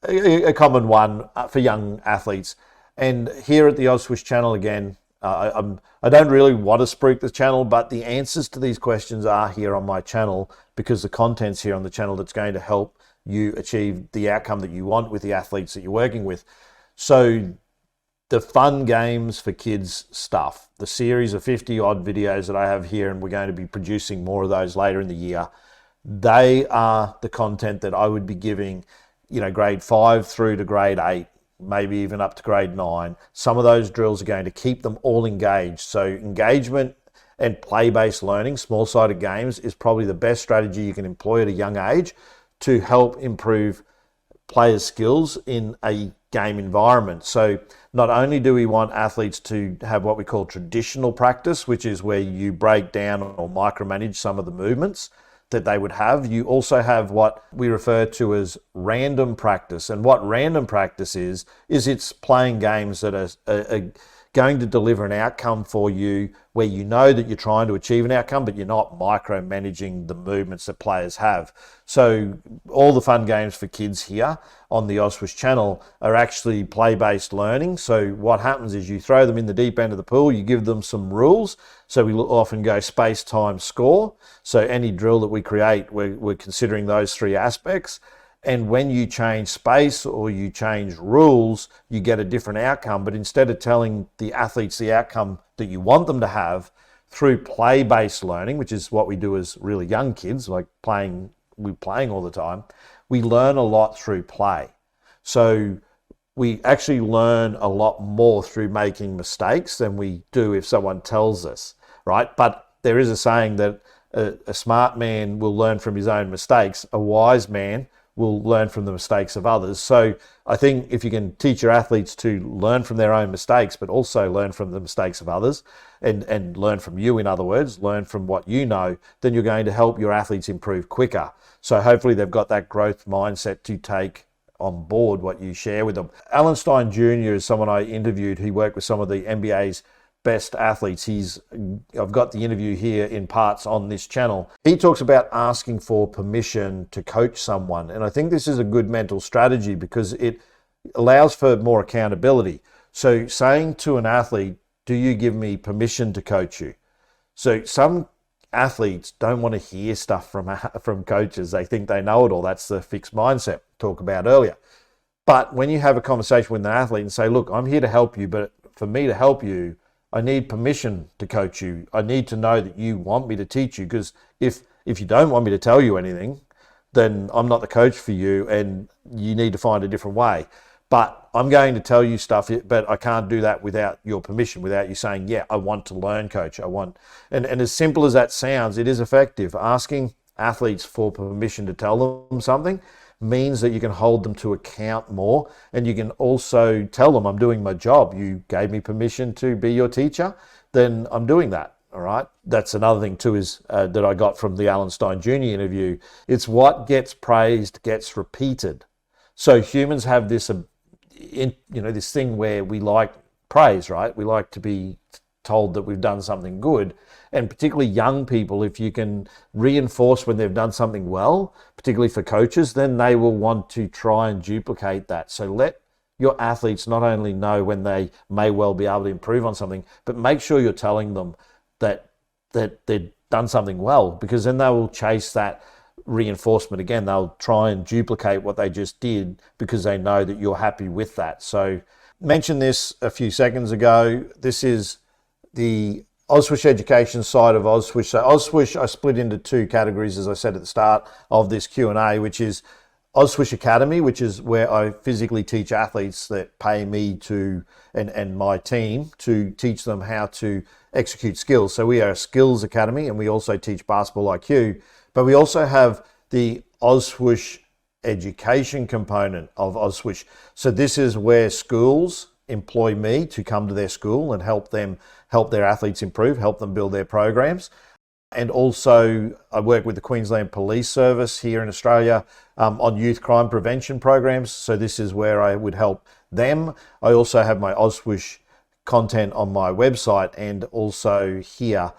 a common one for young athletes. And here at the Ozswoosh channel again, I don't really want to spruik the channel, but the answers to these questions are here on my channel because the content's here on the channel that's going to help you achieve the outcome that you want with the athletes that you're working with. So the fun games for kids stuff, the series of 50 odd videos that I have here, and we're going to be producing more of those later in the year, they are the content that I would be giving, grade 5 through to grade 8. Maybe even up to grade 9. Some of those drills are going to keep them all engaged. So engagement and play-based learning, small-sided games, is probably the best strategy you can employ at a young age to help improve players' skills in a game environment. So not only do we want athletes to have what we call traditional practice, which is where you break down or micromanage some of the movements that they would have, you also have what we refer to as random practice. And what random practice is it's playing games that are going to deliver an outcome for you where you know that you're trying to achieve an outcome, but you're not micromanaging the movements that players have. So all the fun games for kids here on the Ozswoosh channel are actually play-based learning. So what happens is you throw them in the deep end of the pool, you give them some rules. So we often go space, time, score. So any drill that we create, we're considering those three aspects. And when you change space or you change rules, you get a different outcome. But instead of telling the athletes the outcome that you want them to have through play-based learning, which is what we do as really young kids, like we're playing all the time, we learn a lot through play. So we actually learn a lot more through making mistakes than we do if someone tells us, right? But there is a saying that a smart man will learn from his own mistakes. A wise man will learn from the mistakes of others. So I think if you can teach your athletes to learn from their own mistakes, but also learn from the mistakes of others and learn from you, in other words, learn from what you know, then you're going to help your athletes improve quicker. So hopefully they've got that growth mindset to take on board what you share with them. Stein Jr. is someone I interviewed. He worked with some of the NBA's best athletes. I've got the interview here in parts on this channel. He talks about asking for permission to coach someone. And I think this is a good mental strategy because it allows for more accountability. So saying to an athlete, do you give me permission to coach you? So some athletes don't want to hear stuff from coaches. They think they know it all. That's the fixed mindset talk about earlier. But when you have a conversation with an athlete and say, look, I'm here to help you, but for me to help you, I need permission to coach you. I need to know that you want me to teach you, because if you don't want me to tell you anything, then I'm not the coach for you and you need to find a different way. But I'm going to tell you stuff, but I can't do that without your permission, without you saying, yeah, I want to learn, coach. And as simple as that sounds, it is effective. Asking athletes for permission to tell them something means that you can hold them to account more, and you can also tell them, I'm doing my job. You gave me permission to be your teacher, then I'm doing that. All right. That's another thing too, is that I got from the Stein Jr. interview. It's what gets praised gets repeated. So humans have this, this thing where we like praise, right? We like to be told that we've done something good. And particularly young people, if you can reinforce when they've done something well, particularly for coaches, then they will want to try and duplicate that. So let your athletes not only know when they may well be able to improve on something, but make sure you're telling them that they've done something well, because then they will chase that reinforcement again. They'll try and duplicate what they just did because they know that you're happy with that. So mentioned this a few seconds ago. This is the Ozswoosh education side of Ozswoosh. So Ozswoosh, I split into two categories, as I said at the start of this Q&A, which is Ozswoosh Academy, which is where I physically teach athletes that pay me to, and my team to teach them how to execute skills. So we are a skills academy, and we also teach basketball IQ, but we also have the Ozswoosh education component of Ozswoosh. So this is where schools employ me to come to their school and help their athletes improve, help them build their programs. And also I work with the Queensland Police Service here in Australia on youth crime prevention programs. So this is where I would help them. I also have my Ozswoosh content on my website and also here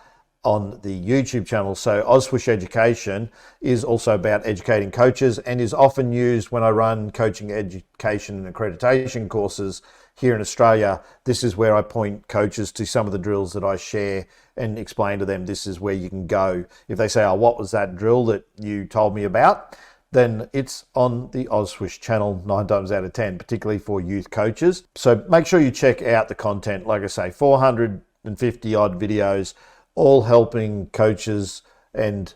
on the YouTube channel. So Ozswoosh Education is also about educating coaches and is often used when I run coaching education and accreditation courses here in Australia. This is where I point coaches to some of the drills that I share and explain to them this is where you can go. If they say, oh, what was that drill that you told me about? Then it's on the Ozswoosh channel 9 times out of 10, particularly for youth coaches. So make sure you check out the content. Like I say, 450 odd videos, all helping coaches and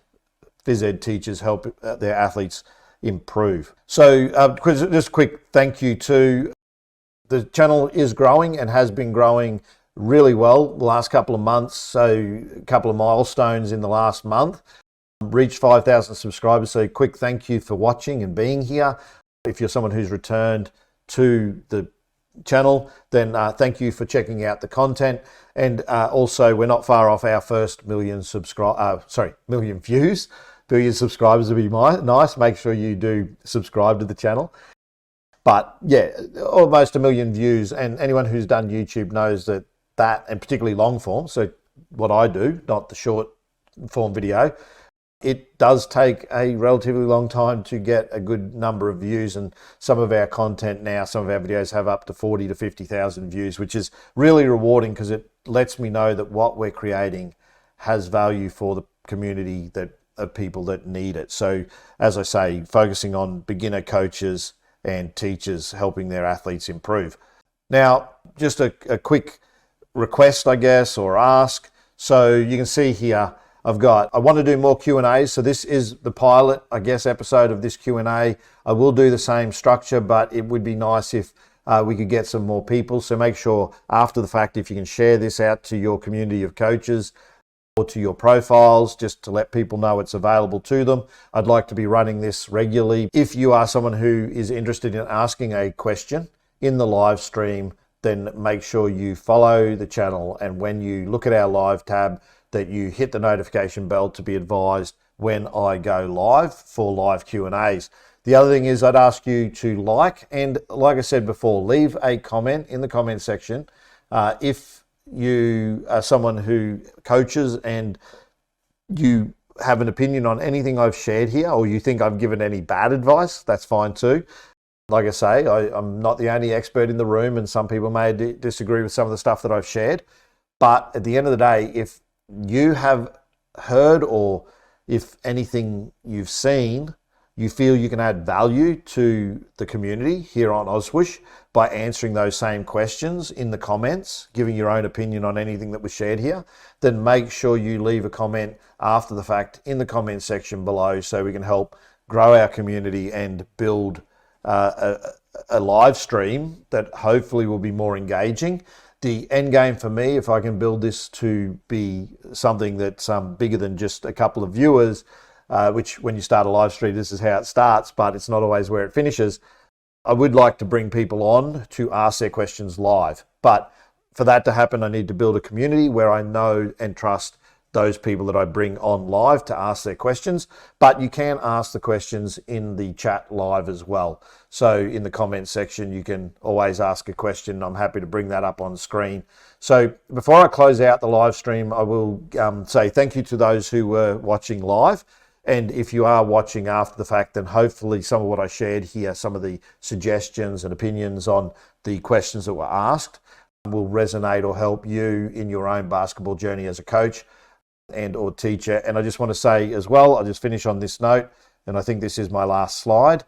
phys ed teachers help their athletes improve. So just a quick thank you to the channel is growing and has been growing really well the last couple of months. So a couple of milestones in the last month. Reached 5,000 subscribers. So quick thank you for watching and being here. If you're someone who's returned to the channel, then thank you for checking out the content. And also, we're not far off our first million views. Billion subscribers would be nice. Make sure you do subscribe to the channel. But yeah, almost 1 million views. And anyone who's done YouTube knows that, and particularly long form, so what I do, not the short form video, it does take a relatively long time to get a good number of views, and some of our content now, some of our videos have up to 40 to 50,000 views, which is really rewarding because it lets me know that what we're creating has value for the community of people that need it. So as I say, focusing on beginner coaches and teachers helping their athletes improve. Now, just a quick request, I guess, or ask. So you can see here, I want to do more Q&As. So this is the pilot, I guess, episode of this Q&A. I will do the same structure, but it would be nice if we could get some more people. So make sure after the fact, if you can share this out to your community of coaches or to your profiles, just to let people know it's available to them. I'd like to be running this regularly. If you are someone who is interested in asking a question in the live stream, then make sure you follow the channel. And when you look at our live tab, that you hit the notification bell to be advised when I go live for live Q&As. The other thing is I'd ask you to like I said before, leave a comment in the comment section if you are someone who coaches and you have an opinion on anything I've shared here, or you think I've given any bad advice, that's fine too. Like I say, I'm not the only expert in the room, and some people may disagree with some of the stuff that I've shared. But at the end of the day, if you have heard, or if anything you've seen, you feel you can add value to the community here on Ozswoosh by answering those same questions in the comments, giving your own opinion on anything that was shared here, then make sure you leave a comment after the fact in the comment section below, so we can help grow our community and build a live stream that hopefully will be more engaging. The end game for me, if I can build this to be something that's bigger than just a couple of viewers, which when you start a live stream, this is how it starts, but it's not always where it finishes. I would like to bring people on to ask their questions live. But for that to happen, I need to build a community where I know and trust those people that I bring on live to ask their questions. But you can ask the questions in the chat live as well. So in the comment section, you can always ask a question. I'm happy to bring that up on screen. So before I close out the live stream, I will say thank you to those who were watching live. And if you are watching after the fact, then hopefully some of what I shared here, some of the suggestions and opinions on the questions that were asked, will resonate or help you in your own basketball journey as a coach and or teacher. And I just want to say as well, I'll just finish on this note, and I think this is my last slide,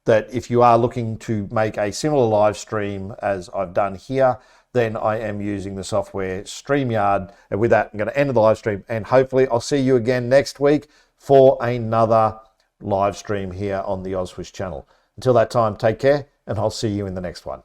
that if you are looking to make a similar live stream as I've done here, then I am using the software StreamYard. And with that, I'm going to end the live stream, and hopefully I'll see you again next week for another live stream here on the Ozswoosh channel. Until that time, take care, and I'll see you in the next one.